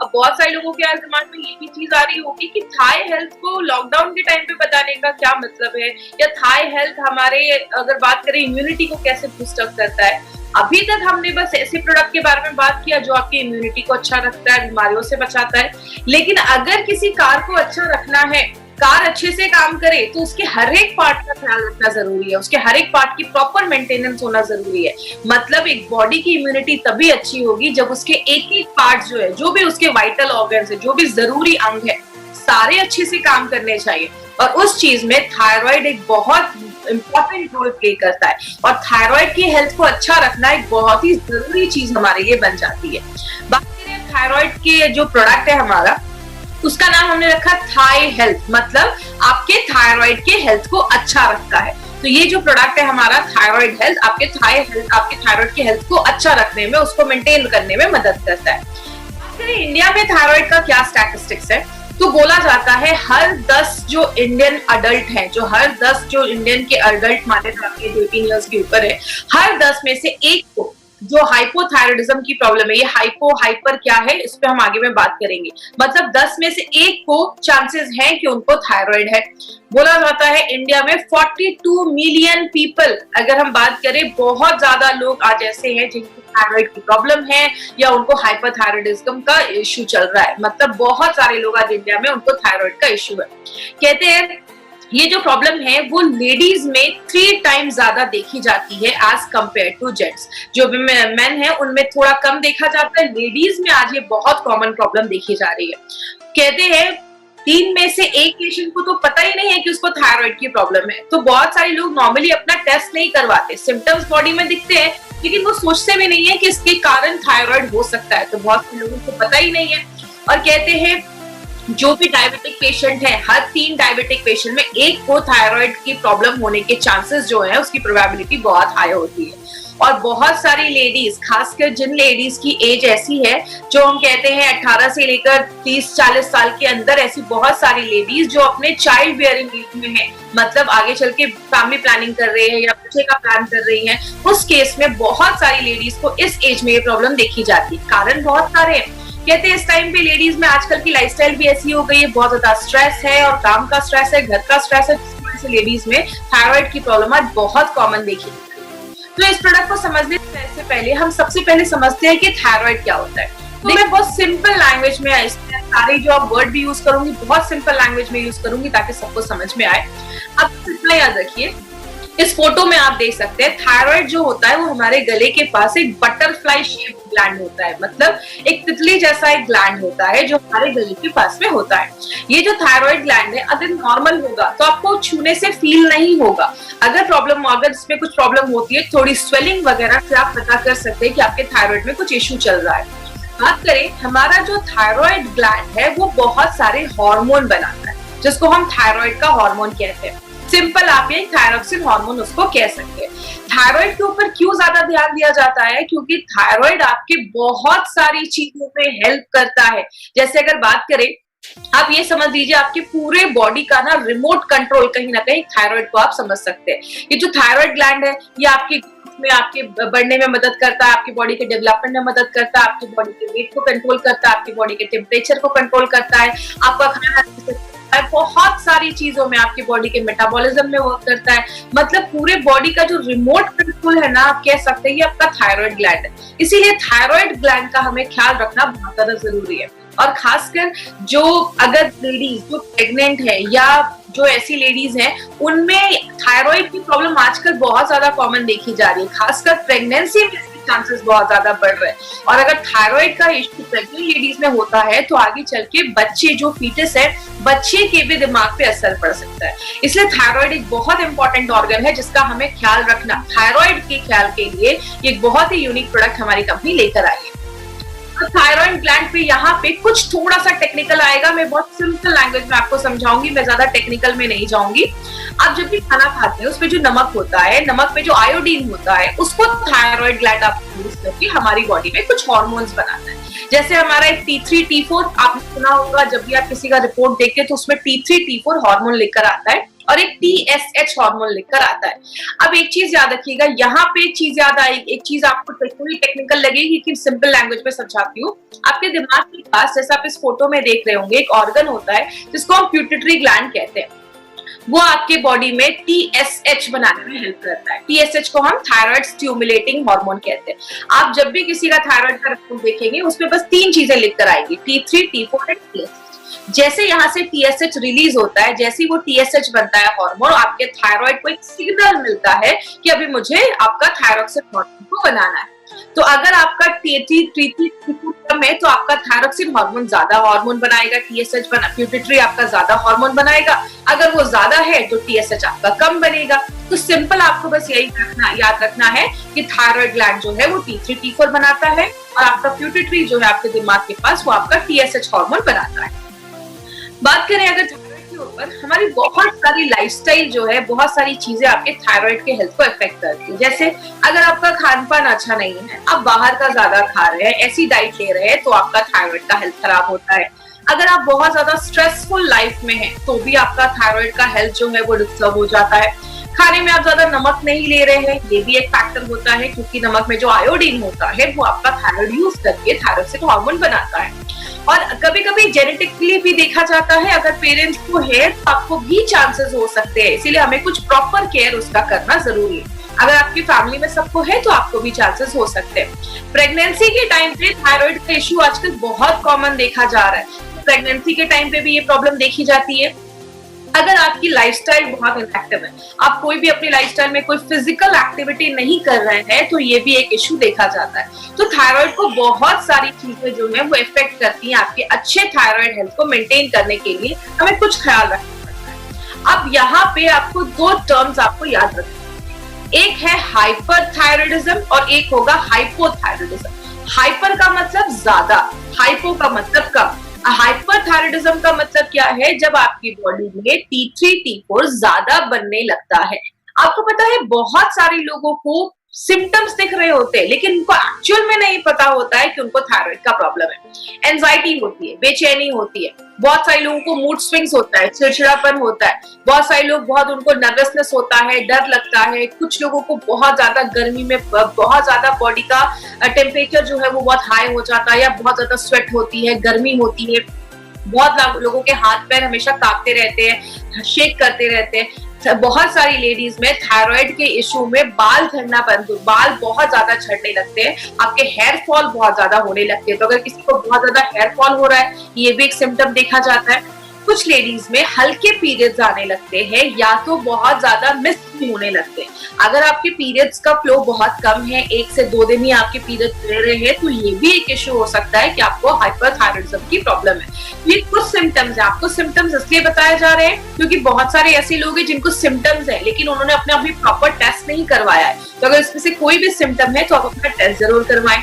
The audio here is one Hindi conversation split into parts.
अब बहुत सारे लोगों के दिमाग में ये भी चीज आ रही होगी कि थाई हेल्थ को लॉकडाउन के टाइम पे बताने का क्या मतलब है, या थाई हेल्थ हमारे अगर बात करें इम्यूनिटी को कैसे बूस्ट अप करता है। अभी तक हमने बस ऐसे प्रोडक्ट के बारे में बात किया जो आपकी इम्यूनिटी को अच्छा रखता है, बीमारियों से बचाता है। लेकिन अगर किसी कार को अच्छा रखना है, कार अच्छे से काम करे, तो उसके हर एक पार्ट का ख्याल रखना जरूरी है, उसके हर एक पार्ट की प्रॉपर मेंटेनेंस होना जरूरी है। मतलब एक बॉडी की इम्यूनिटी तभी अच्छी होगी जब उसके एक एक पार्ट जो है, जो भी उसके वाइटल ऑर्गन्स है, जो भी जरूरी अंग है, सारे अच्छे से काम करने चाहिए। और उस चीज में थायराइड एक बहुत इंपॉर्टेंट रोल प्ले करता है, और थायराइड की हेल्थ को अच्छा रखना एक बहुत ही जरूरी चीज हमारे लिए बन जाती है। बाकी थायराइड के जो प्रोडक्ट है हमारा, उसका नाम हमने रखा थाई हेल्थ, मतलब आपके थायराइड के हेल्थ को अच्छा रखता है। तो ये जो प्रोडक्ट है हमारा थायराइड हेल्थ, आपके थायराइड के हेल्थ को अच्छा रखने में, उसको मेंटेन करने में मदद करता है। इंडिया में थायराइड का क्या स्टैटिस्टिक्स है, तो बोला जाता है हर 10 जो इंडियन अडल्ट हैं, हर 10 जो इंडियन के अडल्ट माने जाते हैं जो 18 इयर्स के ऊपर है, हर 10 में से एक को जो हाइपोथायराइडिज्म की प्रॉब्लम है, ये हाइपर क्या है इस पे हम आगे में बात करेंगे। मतलब 10 में से एक को चांसेस हैं कि उनको थायराइड है। बोला जाता है इंडिया में 42 मिलियन पीपल, अगर हम बात करें, बहुत ज्यादा लोग आज ऐसे हैं जिनको थायराइड की प्रॉब्लम है या उनको हाइपरथायराइडिज्म का इश्यू चल रहा है। मतलब बहुत सारे लोग आज इंडिया में उनको थायराइड का इश्यू है। कहते हैं ये जो प्रॉब्लम है वो लेडीज में 3 टाइम्स ज्यादा देखी जाती है एज कंपेयर टू जेंट्स। जो मेन है उनमें थोड़ा कम देखा जाता है, लेडीज में आज ये बहुत कॉमन प्रॉब्लम देखी जा रही है। कहते हैं 3 में से 1 पेशेंट को तो पता ही नहीं है कि उसको थायराइड की प्रॉब्लम है। तो बहुत सारे लोग नॉर्मली अपना टेस्ट नहीं करवाते, सिम्टम्स बॉडी में दिखते हैं लेकिन वो सोचते भी नहीं है कि इसके कारण थायराइड हो सकता है। तो बहुत से लोगों को पता ही नहीं है। और कहते हैं जो भी डायबिटिक पेशेंट है, हर 3 डायबिटिक पेशेंट में एक को थायराइड की प्रॉब्लम होने के चांसेस जो है, उसकी प्रोबेबिलिटी बहुत हाई होती है। और बहुत सारी लेडीज, खासकर जिन लेडीज की एज ऐसी है जो हम कहते हैं 18 से लेकर 30-40 साल के अंदर, ऐसी बहुत सारी लेडीज जो अपने चाइल्ड बियरिंग एज में है, मतलब आगे चल के फैमिली प्लानिंग कर रहे हैं या बच्चे का प्लान कर रही हैं, उस केस में बहुत सारी लेडीज को इस एज में ये प्रॉब्लम देखी जाती है। कारण बहुत सारे हैं। कहते हैं इस टाइम पे लेडीज में आजकल की लाइफस्टाइल भी ऐसी हो गई है, बहुत ज्यादा स्ट्रेस है और काम का स्ट्रेस है, घर का स्ट्रेस है, जिसकी वजह से लेडीज में थायराइड की प्रॉब्लम आज बहुत कॉमन देखी जाती है। तो इस प्रोडक्ट को समझने से पहले हम सबसे पहले समझते हैं कि थायराइड क्या होता है। तो मैं बहुत सिंपल लैंग्वेज में सारे जो आप वर्ड भी यूज करूंगी, बहुत सिंपल लैंग्वेज में यूज करूंगी ताकि सबको समझ में आए। अब इतना याद रखिए, इस फोटो में आप देख सकते हैं थायराइड जो होता है वो हमारे गले के पास एक बटरफ्लाई शेप ग्लैंड होता है, मतलब एक तितली जैसा एक ग्लैंड होता है जो हमारे गले के पास में होता है। ये जो थायराइड ग्लैंड है अगर नॉर्मल होगा तो आपको छूने से फील नहीं होगा। अगर इसमें कुछ प्रॉब्लम होती है, थोड़ी स्वेलिंग वगैरह से आप पता कर सकते हैं कि आपके थायराइड में कुछ इश्यू चल रहा है। बात करें, हमारा जो थायराइड ग्लैंड है वो बहुत सारे हार्मोन बनाता है, जिसको हम थायराइड का हार्मोन कहते हैं। सिंपल आप ये थायरोक्सिन हार्मोन उसको कह सकते हैं। थायराइड के ऊपर क्यों ज्यादा ध्यान दिया जाता है, क्योंकि थायराइड आपके बहुत सारी चीजों में हेल्प करता है। जैसे अगर बात करें, आप ये समझ लीजिए आपके पूरे बॉडी का ना रिमोट कंट्रोल कहीं ना कहीं थायराइड को आप समझ सकते हैं। ये जो थायराइड ग्लैंड है ये आपके बढ़ने में मदद करता है, आपकी बॉडी के डेवलपमेंट में मदद करता है, आपकी बॉडी के वेट को कंट्रोल करता है, आपकी बॉडी के टेम्परेचर को कंट्रोल करता है, आपका खाना, बहुत सारी चीजों में आपकी बॉडी के मेटाबॉलिज्म में वर्क करता है। मतलब पूरे बॉडी का जो रिमोट कंट्रोल है ना, आप कह सकते हैं ये आपका थायराइड ग्लैंड है। इसीलिए थायराइड ग्लैंड का हमें ख्याल रखना बहुत ज्यादा जरूरी है। और खासकर जो अगर लेडीज जो प्रेग्नेंट है या जो ऐसी लेडीज हैं उनमें थायराइड की प्रॉब्लम आजकल बहुत ज्यादा कॉमन देखी जा रही है, खासकर प्रेगनेंसी में चांसेस बहुत ज्यादा बढ़ रहे हैं। और अगर थायराइड का इश्यू प्रेग्नेंट लेडीज में होता है तो आगे चल के बच्चे जो फीटस है, बच्चे के भी दिमाग पे असर पड़ सकता है। इसलिए थायराइड एक बहुत इंपॉर्टेंट ऑर्गन है जिसका हमें ख्याल रखना। थायराइड के ख्याल के लिए एक बहुत ही यूनिक प्रोडक्ट हमारी कंपनी लेकर आई है। थायराइड ग्लैंड पे यहाँ पे कुछ थोड़ा सा टेक्निकल आएगा, मैं बहुत सिंपल लैंग्वेज में आपको समझाऊंगी, मैं ज्यादा टेक्निकल में नहीं जाऊंगी। आप जब भी खाना खाते हैं उसमें जो नमक होता है, नमक में जो आयोडीन होता है, उसको थायराइड ग्लैंड आप यूज करके हमारी बॉडी में कुछ हार्मोन्स बनाता है। जैसे हमारा एक T3 T4 आपने सुना होगा, जब भी आप किसी का रिपोर्ट देखते हैं तो उसमें T3 T4 हार्मोन लेकर आता है। और एक TSH हार्मोन लिखकर आता है। अब एक चीज याद रखिएगा, यहाँ पे एक चीज याद आएगी, एक चीज आपको थोड़ी टेक्निकल लगेगी लेकिन सिंपल लैंग्वेज में समझाती हूँ। आपके दिमाग के पास, जैसा आप इस फोटो में देख रहे होंगे, एक ऑर्गन होता है जिसको हम प्यूटिटरी ग्लैंड कहते हैं। वो आपके बॉडी में TSH बनाने में हेल्प करता है। TSH को हम थायराइड स्टिमुलेटिंग हार्मोन कहते हैं। आप जब भी किसी का थायराइड का रिपोर्ट देखेंगे उसमें बस 3 चीजें लिख कर आएगी, T3, T4 एंड TSH। जैसे यहाँ से TSH रिलीज होता है, जैसे ही वो TSH बनता है हार्मोन, आपके थायराइड को एक सिग्नल मिलता है कि अभी मुझे आपका थायरॉक्सिन हार्मोन को बनाना है। तो अगर आपका T3 कम है तो आपका थायरॉक्सिन हार्मोन ज्यादा हार्मोन बनाएगा, TSH बना प्यूटिटरी आपका ज्यादा हार्मोन बनाएगा। अगर वो ज्यादा है तो TSH आपका कम बनेगा। तो सिंपल आपको बस यही याद रखना है कि थायराइड ग्लैंड जो है वो T3 T4 बनाता है और आपका प्यूटिटरी जो है आपके दिमाग के पास वो आपका TSH हार्मोन बनाता है। बात करें अगर थायराइड के ऊपर, हमारी बहुत सारी लाइफस्टाइल जो है, बहुत सारी चीजें आपके थायराइड के हेल्थ को इफेक्ट करती है। जैसे अगर आपका खान पान अच्छा नहीं है, आप बाहर का ज्यादा खा रहे हैं, ऐसी डाइट ले रहे हैं, तो आपका थायराइड का हेल्थ खराब होता है। अगर आप बहुत ज्यादा स्ट्रेसफुल लाइफ में हैं, तो भी आपका थायराइड का हेल्थ जो है वो डिस्टर्ब हो जाता है। खाने में आप ज्यादा नमक नहीं ले रहे हैं, ये भी एक फैक्टर होता है, क्योंकि नमक में जो आयोडीन होता है वो आपका थायराइड यूज करके थायरॉक्सिन हार्मोन बनाता है। और कभी कभी जेनेटिकली भी देखा जाता है, अगर पेरेंट्स को है तो आपको भी चांसेस हो सकते हैं, इसीलिए हमें कुछ प्रॉपर केयर उसका करना जरूरी है। अगर आपकी फैमिली में सबको है तो आपको भी चांसेस हो सकते हैं। प्रेगनेंसी के टाइम पे थायराइड का इश्यू आजकल बहुत कॉमन देखा जा रहा है। प्रेगनेंसी के टाइम पे भी ये प्रॉब्लम देखी जाती है। अगर आपकी लाइफस्टाइल बहुत इनएक्टिव है, आप कोई भी अपनी लाइफस्टाइल में कोई फिजिकल एक्टिविटी नहीं कर रहे हैं, तो ये भी एक इश्यू देखा जाता है। तो थायराइड को बहुत सारी चीजें जो है वो इफेक्ट करती हैं। आपके अच्छे थायराइड हेल्थ को मेंटेन करने के लिए हमें कुछ ख्याल रखना पड़ता है। अब यहाँ पे आपको 2 टर्म्स आपको याद रखना है, एक है हाइपरथायराइडिज्म और एक होगा हाइपोथायराइडिज्म। हाइपर का मतलब ज्यादा, हाइपो का मतलब कम। हाइपरथायराइडिज्म का मतलब क्या है? जब आपकी बॉडी में T3 T4 ज्यादा बनने लगता है। आपको पता है बहुत सारे लोगों को सिम्टम्स दिख रहे होते हैं, लेकिन उनको एक्चुअल में नहीं पता होता है कि उनको थायराइड का प्रॉब्लम है। एंजाइटी होती है, बेचैनी होती है, बहुत सारे लोगों को मूड स्विंग्स होता है, चिड़चिड़ापन होता है, बहुत सारे लोग उनको नर्वसनेस होता है, डर लगता है। कुछ लोगों को बहुत ज्यादा गर्मी में बहुत ज्यादा बॉडी का टेम्परेचर जो है वो बहुत हाई हो जाता है, या बहुत ज्यादा स्वेट होती है, गर्मी होती है। बहुत लोगों के हाथ पैर हमेशा कांपते रहते हैं, शेक करते रहते हैं। बहुत सारी लेडीज में थायराइड के इशू में बाल झड़ना बंद, बाल बहुत ज्यादा झड़ने लगते हैं, आपके हेयर फॉल बहुत ज्यादा होने लगते हैं। तो अगर किसी को बहुत ज्यादा हेयर फॉल हो रहा है, ये भी एक सिम्टम देखा जाता है। कुछ लेडीज में हल्के पीरियड्स आने लगते हैं, या तो बहुत ज्यादा मिस होने लगते हैं। अगर आपके पीरियड्स का फ्लो बहुत कम है, 1 से 2 दिन ही आपके पीरियड्स रह रहे हैं, तो ये भी एक इश्यू हो सकता है कि आपको हाइपरथायराइडिज्म की प्रॉब्लम है। ये कुछ सिम्टम्स है, आपको सिम्टम्स इसलिए बताए जा रहे हैं क्योंकि बहुत सारे ऐसे लोग हैं जिनको सिम्टम्स है, लेकिन उन्होंने अपने अभी प्रॉपर टेस्ट नहीं करवाया है। तो अगर इसमें से कोई भी सिम्टम है तो आप अपना टेस्ट जरूर करवाएं।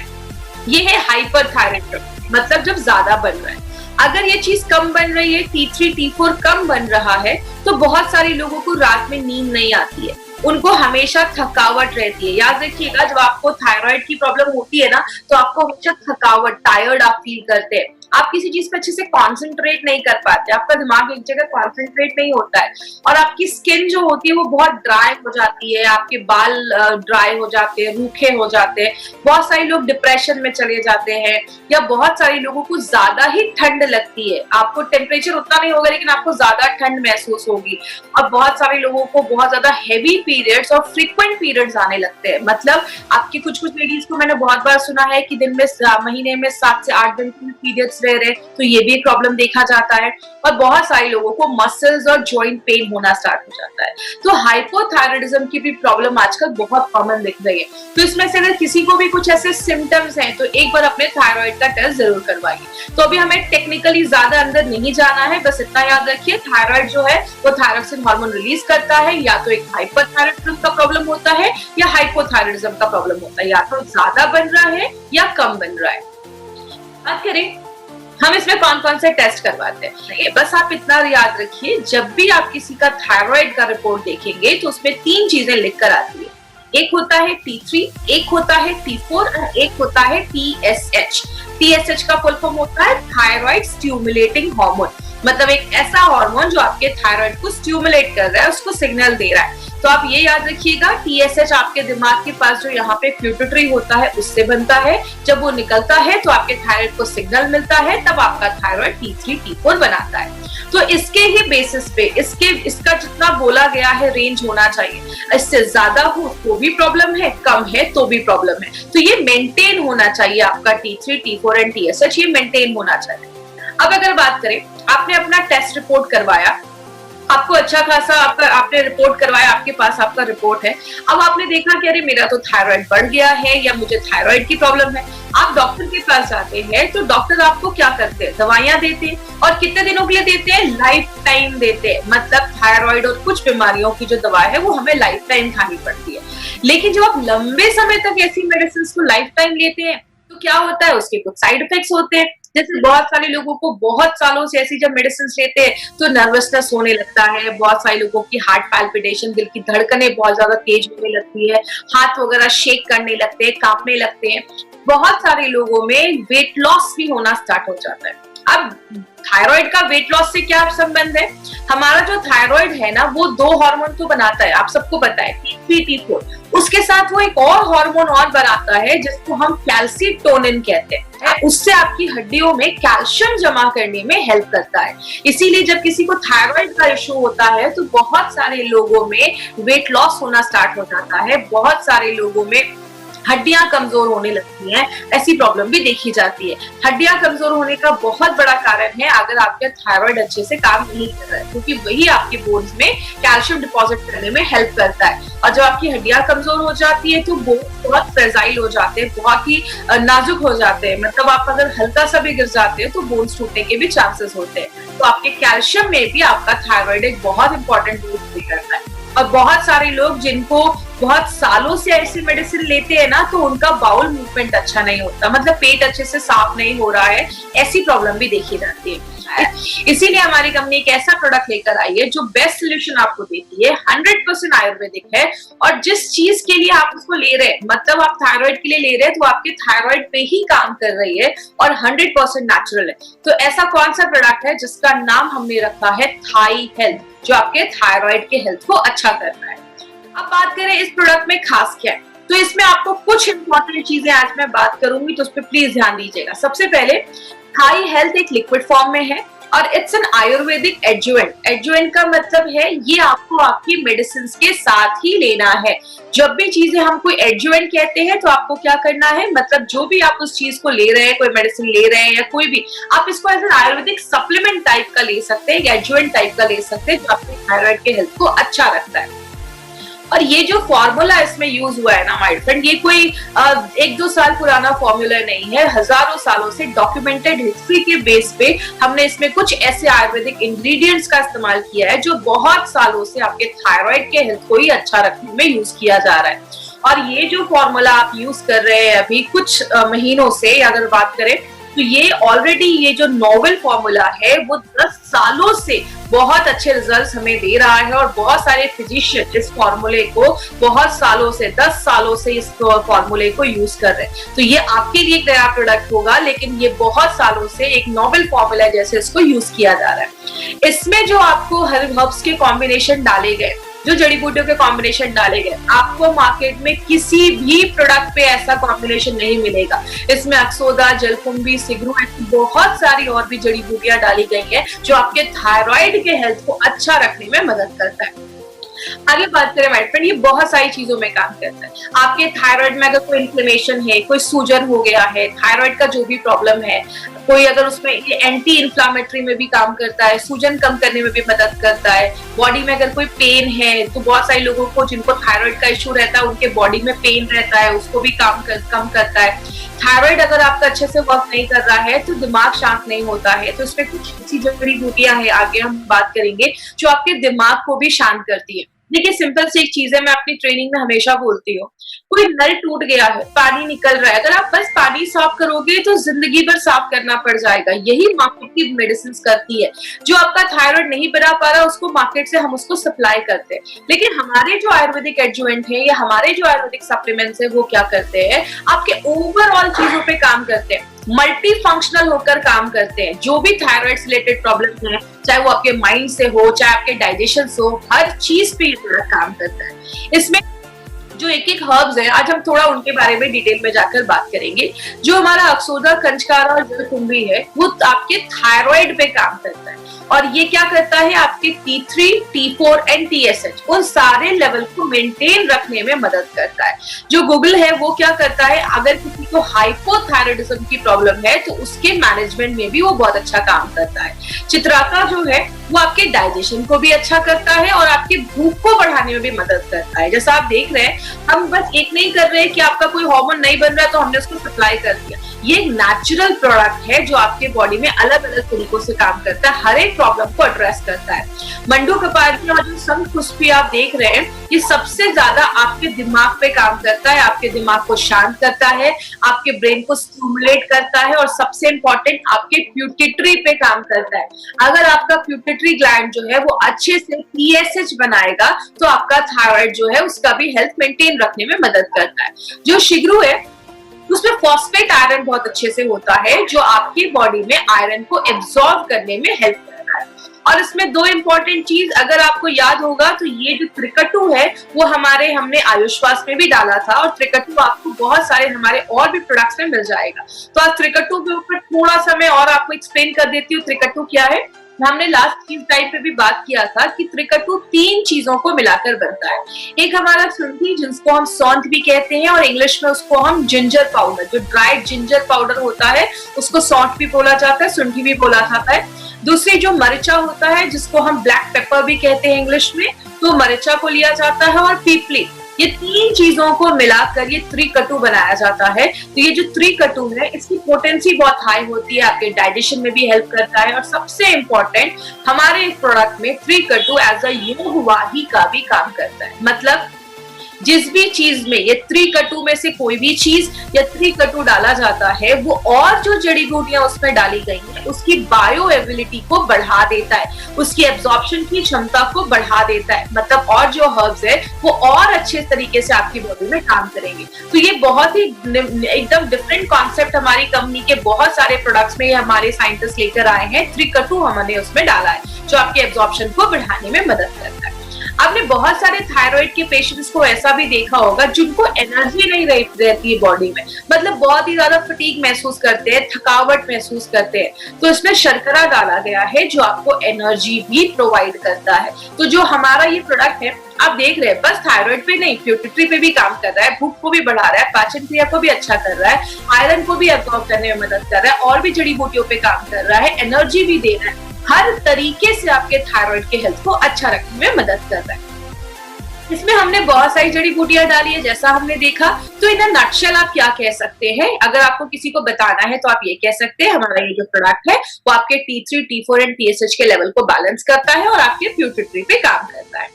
ये है हाइपरथायराइडिज्म, मतलब जब ज्यादा बन रहा है। अगर ये चीज कम बन रही है, T3 T4 कम बन रहा है, तो बहुत सारे लोगों को रात में नींद नहीं आती है, उनको हमेशा थकावट रहती है। याद रखिएगा, जब आपको थायराइड की प्रॉब्लम होती है ना, तो आपको हमेशा थकावट, टायर्ड आप फील करते हैं। आप किसी चीज पे अच्छे से कॉन्सेंट्रेट नहीं कर पाते, आपका दिमाग एक जगह कॉन्सेंट्रेट नहीं होता है, और आपकी स्किन जो होती है वो बहुत ड्राई हो जाती है, आपके बाल ड्राई हो जाते हैं, रूखे हो जाते हैं। बहुत सारे लोग डिप्रेशन में चले जाते हैं, या बहुत सारे लोगों को ज्यादा ही ठंड लगती है। आपको टेम्परेचर उतना नहीं होगा, लेकिन आपको ज्यादा ठंड महसूस होगी। और बहुत सारे लोगों को बहुत ज्यादा हैवी पीरियड्स और फ्रीक्वेंट पीरियड्स आने लगते हैं। मतलब आपकी कुछ लेडीज को मैंने बहुत बार सुना है कि दिन में, महीने में 7 से 8 दिन की पीरियड्स रह रहे, तो ये भी प्रॉब्लम देखा जाता है। और बहुत सारे लोगों को मसल्स और जॉइंट पेन होना स्टार्ट हो जाता है। तो हाइपोथायराइडिज्म की भी प्रॉब्लम आजकल बहुत कॉमन दिख रही है। तो इसमें से अगर किसी को भी कुछ ऐसे सिम्टम्स हैं, तो एक बार अपने थायराइड का टेस्ट जरूर करवाइए। तो अभी हमें टेक्निकली ज्यादा अंदर नहीं जाना है, बस इतना याद रखिए, थायराइड जो है वो थायरॉक्सिन हार्मोन रिलीज करता है। या तो एक हाइपरथायराइडिज्म का प्रॉब्लम होता है, या हाइपोथायराइडिज्म का प्रॉब्लम होता है, या तो ज्यादा बन रहा है या कम बन रहा है। बात करें हम इसमें कौन कौन से टेस्ट करवाते हैं, बस आप इतना याद रखिए, जब भी आप किसी का थायराइड का रिपोर्ट देखेंगे तो उसमें 3 चीजें लिखकर आती है। एक होता है T3, एक होता है T4 और एक होता है TSH। TSH का फुल फॉर्म होता है थायराइड स्टिमुलेटिंग हार्मोन। मतलब एक ऐसा हार्मोन जो आपके थायराइड को स्टिमुलेट कर रहा है, उसको सिग्नल दे रहा है। तो आप ये याद रखिएगा, TSH आपके दिमाग के पास जो यहाँ पे पिट्यूटरी होता है उससे बनता है। जब वो निकलता है तो आपके थायराइड को सिग्नल मिलता है, तब आपका थायराइड T3 T4 बनाता है। तो इसके ही बेसिस पे इसका जितना बोला गया है रेंज होना चाहिए, इससे ज्यादा हो तो भी प्रॉब्लम है, कम है तो भी प्रॉब्लम है। तो ये मेंटेन होना चाहिए, आपका T3 T4 एंड TSH ये मेंटेन होना चाहिए। अब अगर बात करें, आपने अपना टेस्ट रिपोर्ट करवाया, आपको अच्छा खासा आपने रिपोर्ट करवाया, आपके पास आपका रिपोर्ट है। अब आपने देखा कि अरे मेरा तो थायराइड बढ़ गया है या मुझे थायराइड की प्रॉब्लम है। आप डॉक्टर के पास जाते हैं तो डॉक्टर आपको क्या करते हैं, दवाइयां देते हैं, और कितने दिनों के लिए देते हैं, लाइफ टाइम देते हैं। मतलब थायराइड और कुछ बीमारियों की जो दवा है वो हमें लाइफ टाइम खानी पड़ती है। लेकिन जब आप लंबे समय तक ऐसी मेडिसिन को लाइफ टाइम लेते हैं तो क्या होता है, उसके कुछ साइड इफेक्ट्स होते हैं। जैसे बहुत सारे लोगों को बहुत सालों से ऐसी जब मेडिसिन लेते हैं तो नर्वसनेस होने लगता है, बहुत सारे लोगों की हार्ट पैल्पिटेशन, दिल की धड़कनें बहुत ज्यादा तेज होने लगती है, हाथ वगैरह शेक करने लगते हैं, कांपने लगते हैं। बहुत सारे लोगों में वेट लॉस भी होना स्टार्ट हो जाता है। अब थायराइड का वेट लॉस से क्या संबंध है? हमारा जो थायराइड है ना, वो दो हार्मोन तो बनाता है, आप सबको पता है, T3 T4। उसके साथ वो एक और हार्मोन और बनाता है जिसको हम कैल्सीटोनिन कहते हैं। उससे आपकी हड्डियों में कैल्शियम जमा करने में हेल्प करता है। इसीलिए जब किसी को थायराइड का इश्यू होता है तो बहुत सारे लोगों में वेट लॉस होना स्टार्ट हो जाता है, बहुत सारे लोगों में हड्डियां कमजोर होने लगती हैं, ऐसी प्रॉब्लम भी देखी जाती है। हड्डियां कमजोर होने का बहुत बड़ा कारण है अगर आपका थायराइड अच्छे से काम नहीं कर रहा है, क्योंकि वही आपके बोन्स में कैल्शियम डिपॉजिट करने में हेल्प करता है। और जब आपकी हड्डियां कमजोर हो जाती है तो बोन्स बहुत फ्रेजाइल हो जाते हैं, बहुत ही नाजुक हो जाते हैं। मतलब आप अगर हल्का सा भी गिर जाते हैं तो बोन्स टूटने के भी चांसेस होते हैं। तो आपके कैल्शियम में भी आपका थायराइड एक बहुत इंपॉर्टेंट रोल प्ले करता है। और बहुत सारे लोग जिनको बहुत सालों से ऐसी मेडिसिन लेते हैं ना, तो उनका बाउल मूवमेंट अच्छा नहीं होता, मतलब पेट अच्छे से साफ नहीं हो रहा है, ऐसी प्रॉब्लम भी देखी जाती है। इसीलिए हमारी कंपनी एक ऐसा प्रोडक्ट लेकर आई है जो बेस्ट सोल्यूशन आपको देती है, 100% आयुर्वेदिक है। और जिस चीज के लिए आप उसको ले रहे हैं, मतलब आप थायराइड के लिए ले रहे हैं, तो आपके थायराइड पे ही काम कर रही है और 100% नेचुरल है। तो ऐसा कौन सा प्रोडक्ट है जिसका नाम हमने रखा है थाई हेल्थ, जो आपके थायराइड के हेल्थ को अच्छा करता है। अब बात करें इस प्रोडक्ट में खास क्या है, तो इसमें आपको कुछ इंपॉर्टेंट चीजें आज मैं बात करूंगी, तो उस पर प्लीज ध्यान दीजिएगा। सबसे पहले, थाई हेल्थ एक लिक्विड फॉर्म में है और it's an Ayurvedic adjuvant. Adjuvant का मतलब है ये आपको आपकी मेडिसिन के साथ ही लेना है। जब भी चीजें हम कोई एडजुवेंट कहते हैं तो आपको क्या करना है, मतलब जो भी आप उस चीज को ले रहे हैं, कोई मेडिसिन ले रहे हैं या कोई भी, आप इसको as an ayurvedic supplement type का ले सकते हैं या एडजुवेंट टाइप का ले सकते हैं, जो आपके थायराइड के हेल्थ को अच्छा रखता है। और ये जो फॉर्मूला इसमें यूज हुआ है ना माय फ्रेंड, ये कोई 1-2 साल पुराना फॉर्मूला नहीं है, हजारों सालों से डॉक्यूमेंटेड हिस्ट्री के बेस पे हमने इसमें कुछ ऐसे आयुर्वेदिक इंग्रेडिएंट्स का इस्तेमाल किया है जो बहुत सालों से आपके थायराइड के हेल्थ को ही अच्छा रखने में यूज किया जा रहा है। और ये जो फॉर्मूला आप यूज कर रहे हैं अभी कुछ महीनों से, अगर बात करें तो ये ऑलरेडी ये जो नोवेल फॉर्मूला है वो 10 सालों से बहुत अच्छे रिजल्ट्स हमें दे रहा है। और बहुत सारे फिजिशियन इस फॉर्मूले को बहुत सालों से, 10 सालों से इस फॉर्मूले को यूज कर रहे हैं। तो ये आपके लिए एक नया प्रोडक्ट होगा, लेकिन ये बहुत सालों से एक नोवेल फॉर्मूला जैसे इसको यूज किया जा रहा है। इसमें जो आपको हर्ब्स के कॉम्बिनेशन डाले गए, जो जड़ी बूटियों के कॉम्बिनेशन डाले गए, आपको मार्केट में किसी भी प्रोडक्ट पे ऐसा कॉम्बिनेशन नहीं मिलेगा। इसमें अक्सोदा, जलकुंभी, सिगरू, ऐसी बहुत सारी और भी जड़ी बूटियां डाली गई हैं जो आपके थायराइड के हेल्थ को अच्छा रखने में मदद करता है। आगे बात करें माय फ्रेंड, ये बहुत सारी चीजों में काम करता है। आपके थायराइड में अगर कोई इन्फ्लेमेशन है, कोई सूजन हो गया है, थायराइड का जो भी प्रॉब्लम है, कोई अगर उसमें ये एंटी इन्फ्लामेटरी में भी काम करता है, सूजन कम करने में भी मदद करता है। बॉडी में अगर कोई पेन है, तो बहुत सारे लोगों को जिनको थायराइड का इश्यू रहता है उनके बॉडी में पेन रहता है, उसको भी कम करता है। थायराइड अगर आपका अच्छे से वर्क नहीं कर रहा है तो दिमाग शांत नहीं होता है, तो इसमें कुछ ऐसी जड़ी बूटियां हैं, आगे हम बात करेंगे, जो आपके दिमाग को भी शांत करती है। देखिए, सिंपल सी एक चीज है, मैं अपनी ट्रेनिंग में हमेशा बोलती हूँ, कोई नल टूट गया है, पानी निकल रहा है, अगर आप बस पानी साफ करोगे तो जिंदगी भर साफ करना पड़ जाएगा। यही मार्केट की मेडिसिन करती है। जो आपका थायराइड नहीं बना पा रहा, उसको मार्केट से हम उसको सप्लाई करते हैं। लेकिन हमारे जो आयुर्वेदिक एडजुवेंट है या हमारे जो आयुर्वेदिक सप्लीमेंट्स है, वो क्या करते हैं, आपके ओवरऑल चीजों पे काम करते हैं। मल्टी फंक्शनल होकर काम करते हैं। जो भी थायराइड से रिलेटेड प्रॉब्लम है, चाहे वो आपके माइंड से हो, चाहे आपके डाइजेशन से हो, हर चीज पे ये प्रोडक्ट काम करता है। इसमें जो एक एक हर्ब्स है, आज हम थोड़ा उनके बारे में डिटेल में जाकर बात करेंगे। जो हमारा अक्सोदा, कंचकारा और जलकुंभी है, वो आपके थायराइड पे काम करता है। और ये क्या करता है, आपके T3, T4 एंड TSH उन सारे लेवल को मेंटेन रखने में मदद करता है। जो गूगल है वो क्या करता है, अगर किसी को हाइपोथायराइडिज्म की प्रॉब्लम है तो उसके मैनेजमेंट में भी वो बहुत अच्छा काम करता है। चित्राका जो है वो आपके डाइजेशन को भी अच्छा करता है और आपकी भूख को बढ़ाने में भी मदद करता है। जैसा आप देख रहे हैं, हम बस एक नहीं कर रहे कि आपका कोई हार्मोन नहीं बन रहा है तो हमने उसको सप्लाई कर दिया। ये एक नेचुरल प्रोडक्ट है जो आपके बॉडी में अलग अलग तरीकों से काम करता है, हर एक प्रॉब्लम को एड्रेस करता है। मंडू कपाली और जो शंखपुष्पी आप देख रहे हैं, ये सबसे ज्यादा आपके दिमाग पे काम करता है, आपके दिमाग को शांत करता है, आपके ब्रेन को स्टिमुलेट करता है और सबसे इंपॉर्टेंट आपके प्यूटिटरी पे काम करता है। अगर आपका प्यूटिटरी ग्लैंड जो है वो अच्छे से TSH बनाएगा तो आपका थायराइड जो है उसका भी हेल्थ मेंटेन रखने में मदद करता है। जो शिगरू है उसमें फॉस्फेट आयरन बहुत अच्छे से होता है, जो आपकी बॉडी में आयरन को एब्सॉर्ब करने में हेल्प करता है। और इसमें दो इंपॉर्टेंट चीज अगर आपको याद होगा तो ये जो त्रिकटु है वो हमने आयुष्वास में भी डाला था, और त्रिकटु आपको बहुत सारे हमारे और भी प्रोडक्ट्स में मिल जाएगा। तो आज त्रिकटु के ऊपर थोड़ा सा मैं और आपको एक्सप्लेन कर देती हूँ त्रिकटु क्या है। हमने लास्ट टाइम पे भी बात किया था कि त्रिकटु 3 चीजों को मिलाकर बनता है। एक हमारा शुंठी, जिसको हम सौंठ भी कहते हैं, और इंग्लिश में उसको हम जिंजर पाउडर, जो ड्राइड जिंजर पाउडर होता है उसको सौंठ भी बोला जाता है, शुंठी भी बोला जाता है। दूसरी जो मरिचा होता है जिसको हम ब्लैक पेपर भी कहते हैं इंग्लिश में, तो मरिचा को लिया जाता है, और पीपली। ये 3 चीजों को मिलाकर ये त्रिकटु बनाया जाता है। तो ये जो त्रिकटु है इसकी पोटेंसी बहुत हाई होती है, आपके डाइजेशन में भी हेल्प करता है, और सबसे इंपॉर्टेंट हमारे इस प्रोडक्ट में त्रिकटु एज अ योगवाही का भी काम करता है। मतलब जिस भी चीज में ये त्रिकटु में से कोई भी चीज या त्रिकटु डाला जाता है, वो और जो जड़ी बूटियां उसमें डाली गई हैं उसकी बायो एबिलिटी को बढ़ा देता है, उसकी एब्जॉर्प्शन की क्षमता को बढ़ा देता है। मतलब और जो हर्ब्स है वो और अच्छे तरीके से आपकी बॉडी में काम करेंगे। तो ये बहुत ही एकदम डिफरेंट कॉन्सेप्ट हमारी कंपनी के बहुत सारे प्रोडक्ट्स में हमारे साइंटिस्ट लेकर आए हैं। त्रिकटु हमने उसमें डाला है जो आपके एब्जॉर्प्शन को बढ़ाने में मदद करता है। आपने बहुत सारे थायराइड के पेशेंट्स को ऐसा भी देखा होगा जिनको एनर्जी नहीं रहती है बॉडी में, मतलब बहुत ही ज्यादा फटीग महसूस करते हैं, थकावट महसूस करते हैं। तो इसमें शर्करा डाला गया है जो आपको एनर्जी भी प्रोवाइड करता है। तो जो हमारा ये प्रोडक्ट है आप देख रहे हैं, बस थायराइड पे नहीं, प्यूटिटरी पे भी काम कर रहा है, भूख को भी बढ़ा रहा है, पाचन क्रिया को भी अच्छा कर रहा है, आयरन को भी एब्जॉर्ब करने में मदद कर रहा है, और भी जड़ी बूटियों पे काम कर रहा है, एनर्जी भी दे रहा है। हर तरीके से आपके थायराइड के हेल्थ को अच्छा रखने में मदद कर रहा है। इसमें हमने बहुत सारी जड़ी बूटियां डाली है जैसा हमने देखा। तो इन नटशेल आप क्या कह सकते हैं, अगर आपको किसी को बताना है तो आप ये कह सकते हैं हमारा ये जो प्रोडक्ट है वो आपके T3, T4 एंड TSH के लेवल को बैलेंस करता है और आपके प्यूटिटरी पे काम करता है।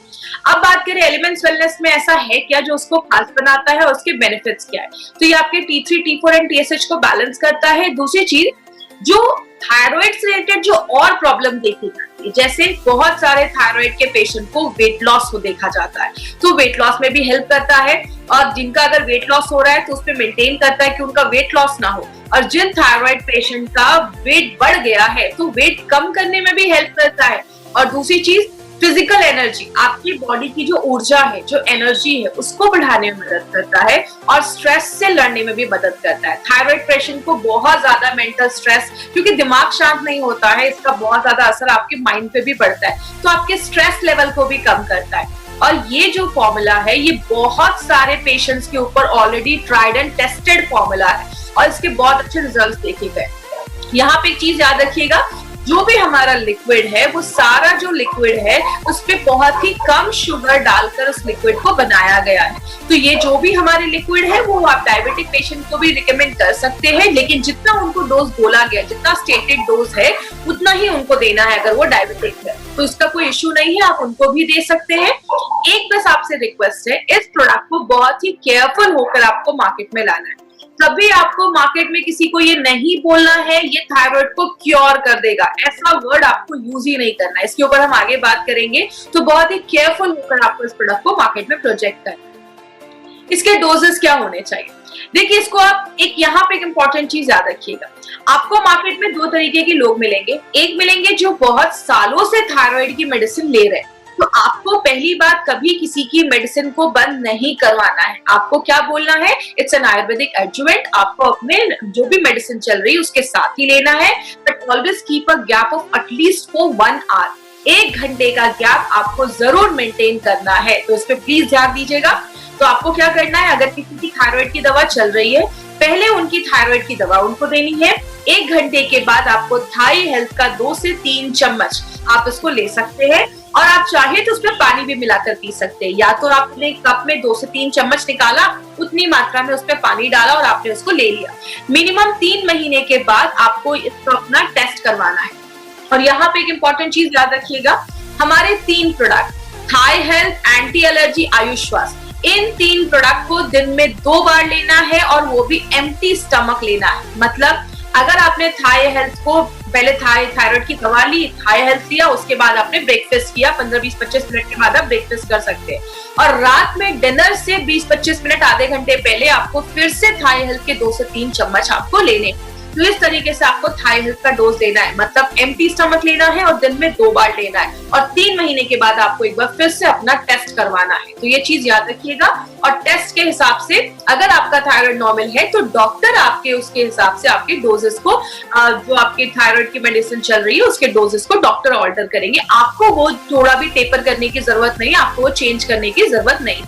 अब बात करें एलिमेंट्स वेलनेस में ऐसा है क्या जो उसको खास बनाता है और उसके बेनिफिट्स क्या है। तो ये आपके T3, T4 एंड TSH को बैलेंस करता है। दूसरी चीज, जो थायराइड से रिलेटेड जो और प्रॉब्लम देखी जाती है, जैसे बहुत सारे थायराइड के पेशेंट को वेट लॉस को देखा जाता है, तो वेट लॉस में भी हेल्प करता है। और जिनका अगर वेट लॉस हो रहा है तो उस पर मेंटेन करता है कि उनका वेट लॉस ना हो। और जिन थायराइड पेशेंट का वेट बढ़ गया है तो वेट कम करने में भी हेल्प करता है। और दूसरी चीज, फिजिकल एनर्जी, आपकी बॉडी की जो ऊर्जा है, जो एनर्जी है, उसको बढ़ाने में मदद करता है और स्ट्रेस से लड़ने में भी मदद करता है। थायराइड पेशेंट को बहुत ज्यादा मेंटल स्ट्रेस, क्योंकि दिमाग शांत नहीं होता है, इसका बहुत ज्यादा असर आपके माइंड पे भी पड़ता है, तो आपके स्ट्रेस लेवल को भी कम करता है। और ये जो फॉर्मूला है ये बहुत सारे पेशेंट्स के ऊपर already tried and tested formula है और इसके बहुत अच्छे रिजल्ट्स देखे गए। यहाँ पे एक चीज याद रखिएगा, जो भी हमारा लिक्विड है वो सारा जो लिक्विड है उस पे बहुत ही कम शुगर डालकर उस लिक्विड को बनाया गया है। तो ये जो भी हमारे लिक्विड है वो आप डायबिटिक पेशेंट को भी रिकमेंड कर सकते हैं, लेकिन जितना उनको डोज बोला गया, जितना स्टेटेड डोज है उतना ही उनको देना है। अगर वो डायबिटिक है तो इसका कोई इश्यू नहीं है, आप उनको भी दे सकते हैं। एक बस आपसे रिक्वेस्ट है, इस प्रोडक्ट को बहुत ही केयरफुल होकर आपको मार्केट में लाना है। कभी आपको मार्केट में किसी को ये नहीं बोलना है ये थायराइड को क्योर कर देगा, ऐसा वर्ड आपको यूज ही नहीं करना है। इसके ऊपर हम आगे बात करेंगे, तो बहुत ही केयरफुल होकर आपको इस प्रोडक्ट को मार्केट में प्रोजेक्ट करना है। इसके डोजेस क्या होने चाहिए? देखिए, इसको आप यहाँ पे एक इंपॉर्टेंट चीज याद रखिएगा। आपको मार्केट में दो तरीके के लोग मिलेंगे। एक मिलेंगे जो बहुत सालों से थायराइड की मेडिसिन ले रहे हैं, तो आपको पहली बात कभी किसी की मेडिसिन को बंद नहीं करवाना है। आपको क्या बोलना है, इट्स एन आयुर्वेदिक एडजुवेंट, आपको अपने जो भी मेडिसिन चल रही है उसके साथ ही लेना है, but always keep a gap of at least for 1 hour. 1 घंटे का गैप आपको जरूर मेंटेन करना है, तो इस पे प्लीज ध्यान दीजिएगा। तो आपको क्या करना है, अगर किसी की थायराइड की दवा चल रही है, पहले उनकी थायराइड की दवा उनको देनी है। 1 घंटे के बाद आपको थाई हेल्थ का 2 से 3 चम्मच आप इसको ले सकते हैं, और आप चाहे तो उसमें पानी भी मिलाकर पी सकते हैं। या तो आपने कप में 2 से 3 चम्मच निकाला, उतनी मात्रा में उसमें पानी डाला और आपने उसको ले लिया। मिनिमम 3 महीने के बाद आपको इसको अपना टेस्ट करवाना है। और यहाँ पे एक इंपॉर्टेंट चीज याद रखिएगा, हमारे 3 product Thai health, anti allergy, Aayushwas, इन 3 प्रोडक्ट को दिन में 2 बार लेना है, और वो भी एम्प्टी स्टमक लेना है। मतलब अगर आपने थाई हेल्थ को पहले थायराइड की दवा ली, थाई हेल्थ लिया, उसके बाद आपने ब्रेकफास्ट किया, 15, 20, 25 मिनट के बाद आप ब्रेकफास्ट कर सकते हैं, और रात में डिनर से 20-25 मिनट आधे घंटे पहले आपको फिर से थाई हेल्थ के 2 से 3 चम्मच आपको लेने। तो इस तरीके से आपको थाई हेल्थ का डोज देना है, मतलब एम्प्टी स्टमक लेना है और दिन में 2 बार लेना है, और 3 महीने के बाद आपको एक बार फिर से अपना टेस्ट करवाना है। तो ये चीज याद रखिएगा। और टेस्ट के हिसाब से अगर आपका थायराइड नॉर्मल है तो डॉक्टर आपके उसके हिसाब से आपके डोजेस को, जो आपके थायराइड की मेडिसिन चल रही है उसके डोजेस को डॉक्टर ऑल्टर करेंगे। आपको वो थोड़ा भी टेपर करने की जरूरत नहीं, आपको वो चेंज करने की जरूरत नहीं।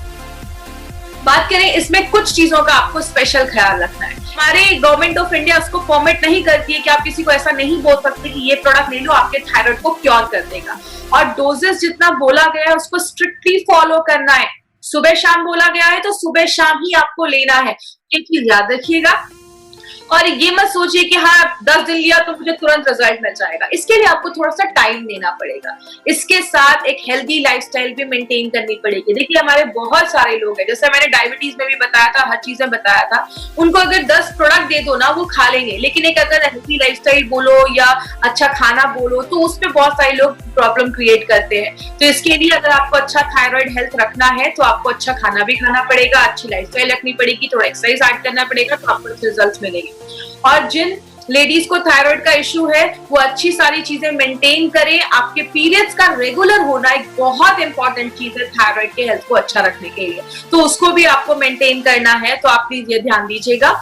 बात करें इसमें कुछ चीजों का आपको स्पेशल ख्याल रखना है। हमारे गवर्नमेंट ऑफ इंडिया उसको परमिट नहीं करती है कि आप किसी को ऐसा नहीं बोल सकते कि ये प्रोडक्ट ले लो, आपके थायराइड को क्योर कर देगा। और डोजेस जितना बोला गया है उसको स्ट्रिक्टली फॉलो करना है। सुबह शाम बोला गया है तो सुबह शाम ही आपको लेना है, ये चीज याद रखिएगा। और ये मत सोचिए कि हाँ 10 दिन लिया तो मुझे तुरंत रिजल्ट मिल जाएगा, इसके लिए आपको थोड़ा सा टाइम देना पड़ेगा। इसके साथ एक हेल्दी लाइफस्टाइल भी मेंटेन करनी पड़ेगी। देखिए, हमारे बहुत सारे लोग हैं, जैसे मैंने डायबिटीज में भी बताया था, हर चीज में बताया था, उनको अगर 10 प्रोडक्ट दे दो ना वो खा लेंगे, लेकिन एक अगर हेल्दी लाइफस्टाइल बोलो या अच्छा खाना बोलो तो उसमें बहुत सारे लोग प्रॉब्लम क्रिएट करते हैं। तो इसके लिए अगर आपको अच्छा थायराइड हेल्थ रखना है तो आपको अच्छा खाना भी खाना पड़ेगा, अच्छी लाइफस्टाइल रखनी पड़ेगी, थोड़ा एक्सरसाइज ऐड करना पड़ेगा, तो आपको अच्छे रिजल्ट मिलेंगे। और जिन लेडीज को थायराइड का इश्यू है वो अच्छी सारी चीजें मेंटेन करें। आपके पीरियड्स का रेगुलर होना एक बहुत इंपॉर्टेंट चीज है थायराइड के हेल्थ को अच्छा रखने के लिए, तो उसको भी आपको मेंटेन करना है, तो आप प्लीज ये ध्यान दीजिएगा।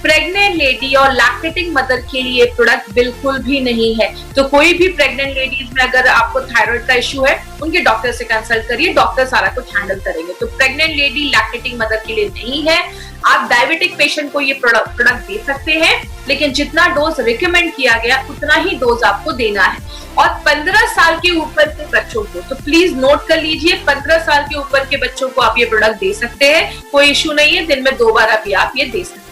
प्रेग्नेंट लेडी और लैक्टेटिंग मदर के लिए प्रोडक्ट बिल्कुल भी नहीं है। तो कोई भी प्रेग्नेंट लेडीज में अगर आपको थायराइड का इश्यू है उनके डॉक्टर से कंसल्ट करिए, डॉक्टर सारा कुछ हैंडल करेंगे। तो प्रेग्नेंट लेडी, लैक्टेटिंग मदर के लिए नहीं है। आप डायबिटिक पेशेंट को ये प्रोडक्ट दे सकते हैं, लेकिन जितना डोज रिकमेंड किया गया उतना ही डोज आपको देना है। और 15 साल के ऊपर के बच्चों को तो प्लीज नोट कर लीजिए, 15 साल के ऊपर के बच्चों को आप ये प्रोडक्ट दे सकते हैं, कोई इश्यू नहीं है, दिन में 2 बार अभी आप ये दे सकते हैं।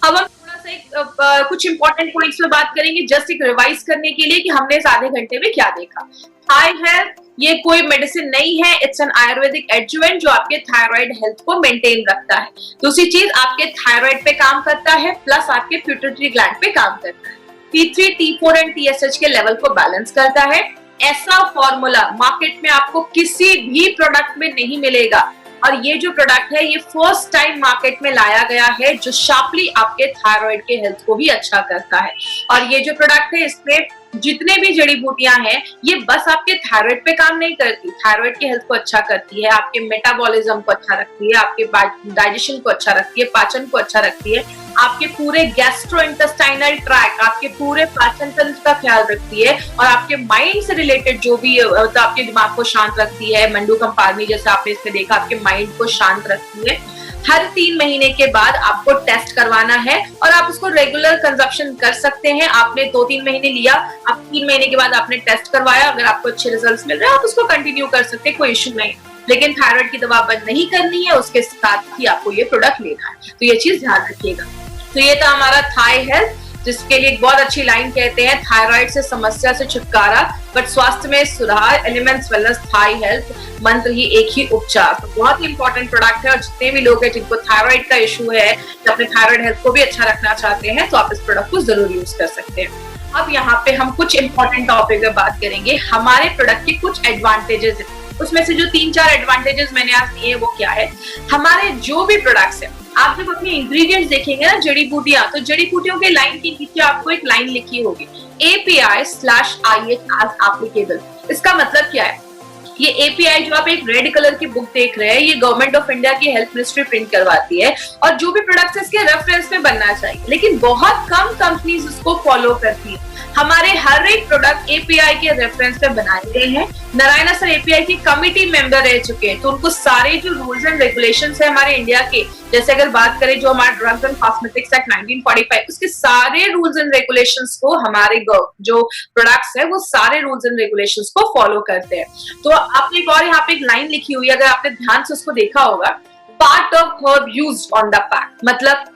अब हम थोड़ा सा कुछ इंपॉर्टेंट पॉइंट्स पे बात करेंगे, जस्ट एक रिवाइज करने के लिए कि हमने इस आधे घंटे में क्या देखा। थाई हेल्थ ये कोई मेडिसिन नहीं है, इट्स एन आयुर्वेदिक एडजुवेंट जो आपके थायराइड हेल्थ को मेंटेन रखता है। दूसरी चीज, आपके थायराइड पे काम करता है, प्लस आपके पिट्यूटरी ग्लैंड पे काम करता है। T3, T4 एंड TSH के लेवल को बैलेंस करता है। ऐसा फॉर्मूला मार्केट में आपको किसी भी प्रोडक्ट में नहीं मिलेगा, और ये जो प्रोडक्ट है ये फर्स्ट टाइम मार्केट में लाया गया है, जो शार्पली आपके थायराइड के हेल्थ को भी अच्छा करता है। और ये जो प्रोडक्ट है इसमें जितने भी जड़ी बूटियां हैं ये बस आपके थायराइड पे काम नहीं करती, थायराइड के हेल्थ को अच्छा करती है, आपके मेटाबॉलिज्म को अच्छा रखती है, आपके डाइजेशन को अच्छा रखती है, पाचन को अच्छा रखती है, आपके पूरे गैस्ट्रोइंटेस्टाइनल ट्रैक्ट, आपके पूरे पाचन तंत्र का ख्याल रखती है, और आपके माइंड से रिलेटेड जो भी तो आपके दिमाग को शांत रखती है। मंडू कंपार्मी जैसे आपने इसमें देखा, आपके माइंड को शांत रखती है। हर 3 महीने के बाद आपको टेस्ट करवाना है, और आप उसको रेगुलर कंजप्शन कर सकते हैं। आपने 2-3 महीने लिया, आप 3 महीने के बाद आपने टेस्ट करवाया, अगर आपको अच्छे रिजल्ट्स मिल रहे हैं आप उसको कंटिन्यू कर सकते हैं, कोई इश्यू नहीं। लेकिन थायराइड की दवा बंद नहीं करनी है, उसके साथ ही आपको ये प्रोडक्ट लेना है, तो ये चीज ध्यान रखिएगा। तो ये था हमारा थाई हेल्थ, जिसके लिए एक बहुत अच्छी लाइन कहते हैं, थायराइड से समस्या से छुटकारा बट स्वास्थ्य में सुधार, एलिमेंट्स वेलनेस थाई हेल्थ, मंत्र ही एक ही उपचार। तो बहुत ही इंपॉर्टेंट प्रोडक्ट है, और जितने भी लोग हैं जिनको थायराइड का इशू है, जो अपने थायराइड हेल्थ को भी अच्छा रखना चाहते हैं, तो आप इस प्रोडक्ट को जरूर यूज कर सकते हैं। अब यहाँ पे हम कुछ इंपॉर्टेंट टॉपिक पे बात करेंगे, हमारे प्रोडक्ट के कुछ एडवांटेजेस उसमें से जो 3-4 एडवांटेजेस मैंने आज दिए वो क्या है, हमारे जो भी प्रोडक्ट्स है, आप जब अपने इंग्रेडिएंट्स देखेंगे ना जड़ी बूटियां, तो जड़ी बूटियों के लाइन के नीचे आपको एक लाइन लिखी होगी API/IH as applicable। इसका मतलब क्या है, ये API जो आप एक रेड कलर की बुक देख रहे हैं, ये गवर्नमेंट ऑफ इंडिया की हेल्थ मिनिस्ट्री प्रिंट करवाती है और जो भी प्रोडक्ट्स इसके रेफरेंस में बनना चाहिए, लेकिन बहुत कम कंपनीज उसको फॉलो करती है। हमारे हर एक प्रोडक्ट API के रेफरेंस पे बनाए गए हैं। नारायणा सर API की कमिटी मेंबर रह चुके हैं, तो उनको सारे जो रूल्स एंड रेगुलेशंस है हमारे इंडिया के, जैसे अगर बात करें जो हमारा ड्रग्स एंड कॉस्मेटिक्स एक्ट 1945, उसके सारे रूल्स एंड रेगुलेशंस को हमारे जो प्रोडक्ट्स है वो सारे रूल्स एंड रेगुलेशंस को फॉलो करते हैं। तो आपने एक और यहाँ पे एक लाइन लिखी हुई है, अगर आपने ध्यान से उसको देखा होगा, part of herb used on the pack, मतलब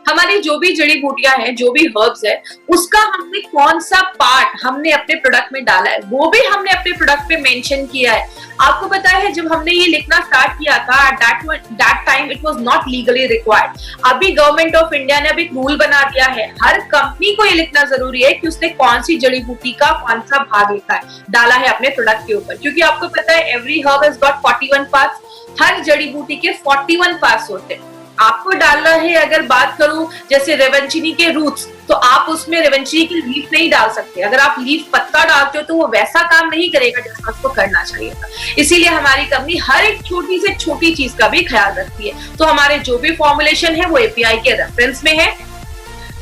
हमारी जो भी जड़ी बूटियां हैं, जो भी हर्ब्स है, उसका हमने कौन सा पार्ट हमने अपने प्रोडक्ट में डाला है वो भी हमने अपने प्रोडक्ट पे मेंशन किया है। आपको पता है जब हमने ये लिखना स्टार्ट किया था, that time it was not legally required. अभी गवर्नमेंट ऑफ इंडिया ने अभी एक रूल बना दिया है, हर कंपनी को ये लिखना जरूरी है कि उसने कौन सी जड़ी बूटी का कौन सा भाग लिखा है, डाला है अपने प्रोडक्ट के ऊपर, क्योंकि आपको पता है every herb has got 41 parts, हर जड़ी बूटी के 41 पार्ट्स होते हैं। आपको डालना है, अगर बात करूं जैसे रेवंचिनी के रूट्स, तो आप उसमें रेवंचिनी की लीफ नहीं डाल सकते। अगर आप लीफ पत्ता डालते हो तो वो वैसा काम नहीं करेगा जैसा उसको करना चाहिए था। इसीलिए हमारी कंपनी हर एक छोटी से छोटी चीज का भी ख्याल रखती है। तो हमारे जो भी फॉर्मुलेशन है वो API के रेफरेंस में है।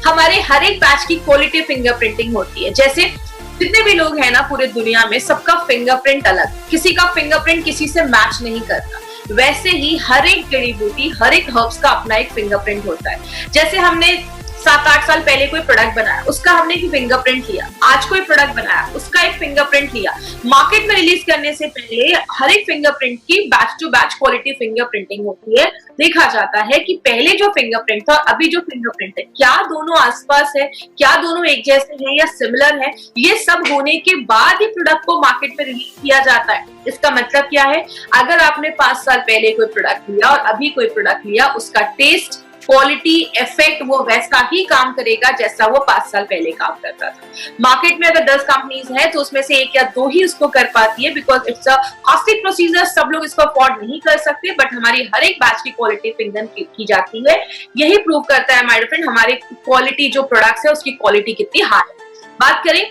हमारे हर एक बैच की क्वालिटी फिंगरप्रिंटिंग होती है। जैसे जितने भी लोग हैं ना पूरे दुनिया में, सबका फिंगरप्रिंट अलग, किसी का फिंगरप्रिंट किसी से मैच नहीं करता। वैसे ही हर एक जड़ी बूटी, हर एक हर्ब्स का अपना एक फिंगरप्रिंट होता है। जैसे हमने 7-8 साल पहले कोई प्रोडक्ट बनाया, उसका हमने एक फिंगरप्रिंट लिया, आज कोई प्रोडक्ट बनाया उसका एक फिंगरप्रिंट लिया। मार्केट में रिलीज करने से पहले हर एक फिंगरप्रिंट की batch to batch quality fingerprinting होती है। देखा जाता है कि पहले जो फिंगरप्रिंट था, अभी जो फिंगरप्रिंट है, क्या दोनों आसपास है, क्या दोनों एक जैसे हैं या सिमिलर है। ये सब होने के बाद ही प्रोडक्ट को मार्केट में रिलीज किया जाता है। इसका मतलब क्या है, अगर आपने 5 साल पहले कोई प्रोडक्ट लिया और अभी कोई प्रोडक्ट लिया, उसका टेस्ट, क्वालिटी, इफेक्ट वो वैसा ही काम करेगा जैसा वो 5 साल पहले काम करता था। मार्केट में अगर 10 कंपनीज है तो उसमें से 1 या 2 ही उसको कर पाती है, because it's a costly procedure, सब लोग इसको अफोर्ड नहीं कर सकते। बट हमारी हर एक बैच की क्वालिटी फिंगर की जाती है। यही प्रूव करता है माय फ्रेंड, हमारी क्वालिटी जो प्रोडक्ट्स है उसकी क्वालिटी कितनी हाई है। बात करें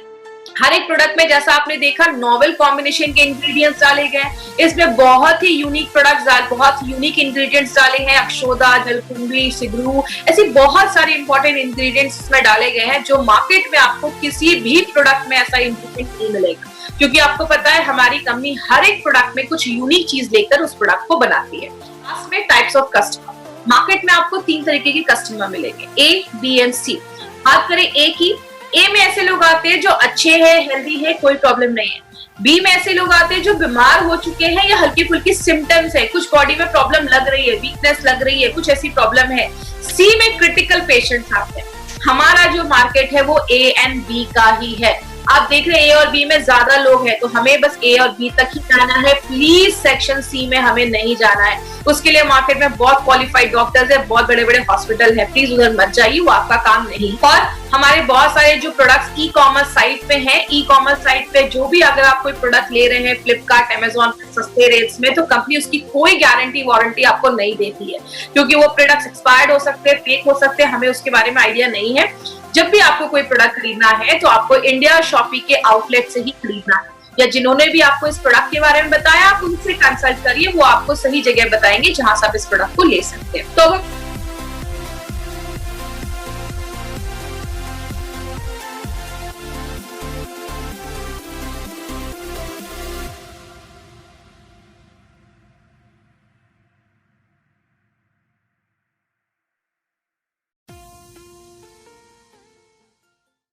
हर एक प्रोडक्ट में, जैसा आपने देखा, नोवेल कॉम्बिनेशन के इंग्रेडिएंट्स डाले गए। इसमें बहुत ही यूनिक प्रोडक्ट्स, बहुत यूनिक इंग्रेडिएंट्स डाले हैं। अक्षोदा, जलकुंभी, सिगरू, ऐसी बहुत सारे इंपॉर्टेंट इंग्रेडिएंट्स इसमें डाले गए हैं जो मार्केट में आपको किसी भी प्रोडक्ट में ऐसा इंग्रेडिएंट नहीं मिलेगा। क्योंकि आपको पता है हमारी कंपनी हर एक प्रोडक्ट में कुछ यूनिक चीज लेकर उस प्रोडक्ट को बनाती है। लास्ट में टाइप्स ऑफ कस्टमर, मार्केट में आपको 3 तरीके के कस्टमर मिलेंगे, A, B एंड C। बात करें A की, A में ऐसे लोग आते हैं जो अच्छे हैं, हेल्दी है, कोई प्रॉब्लम नहीं है। B में ऐसे लोग आते हैं जो बीमार हो चुके हैं या हल्की फुल्की सिम्टम्स है, कुछ बॉडी में प्रॉब्लम लग रही है, वीकनेस लग रही है, कुछ ऐसी प्रॉब्लम है। C में क्रिटिकल पेशेंट्स आते हैं। हमारा जो मार्केट है वो A एंड B का ही है। आप देख रहे हैं A और B में ज्यादा लोग हैं, तो हमें बस A और B तक ही जाना है। प्लीज सेक्शन C में हमें नहीं जाना है। उसके लिए मार्केट में बहुत क्वालिफाइड डॉक्टर्स है, बहुत बड़े बड़े हॉस्पिटल है, प्लीज उधर मत जाइए, वो आपका काम नहीं। और हमारे बहुत सारे जो प्रोडक्ट्स ई कॉमर्स साइट पे हैं, ई कॉमर्स साइट पे जो भी अगर आप कोई प्रोडक्ट ले रहे हैं फ्लिपकार्ट, अमेजोन पे सस्ते रेट्स में, तो कंपनी उसकी कोई गारंटी वारंटी आपको नहीं देती है, क्योंकि वो प्रोडक्ट्स एक्सपायर्ड हो सकते हैं, फेक हो सकते हैं, हमें उसके बारे में आइडिया नहीं है। जब भी आपको कोई प्रोडक्ट खरीदना है तो आपको इंडिया शॉपी के आउटलेट से ही खरीदना है, या जिन्होंने भी आपको इस प्रोडक्ट के बारे में बताया आप उनसे कंसल्ट करिए, वो आपको सही जगह बताएंगे जहां से आप इस प्रोडक्ट को ले सकते हैं। तो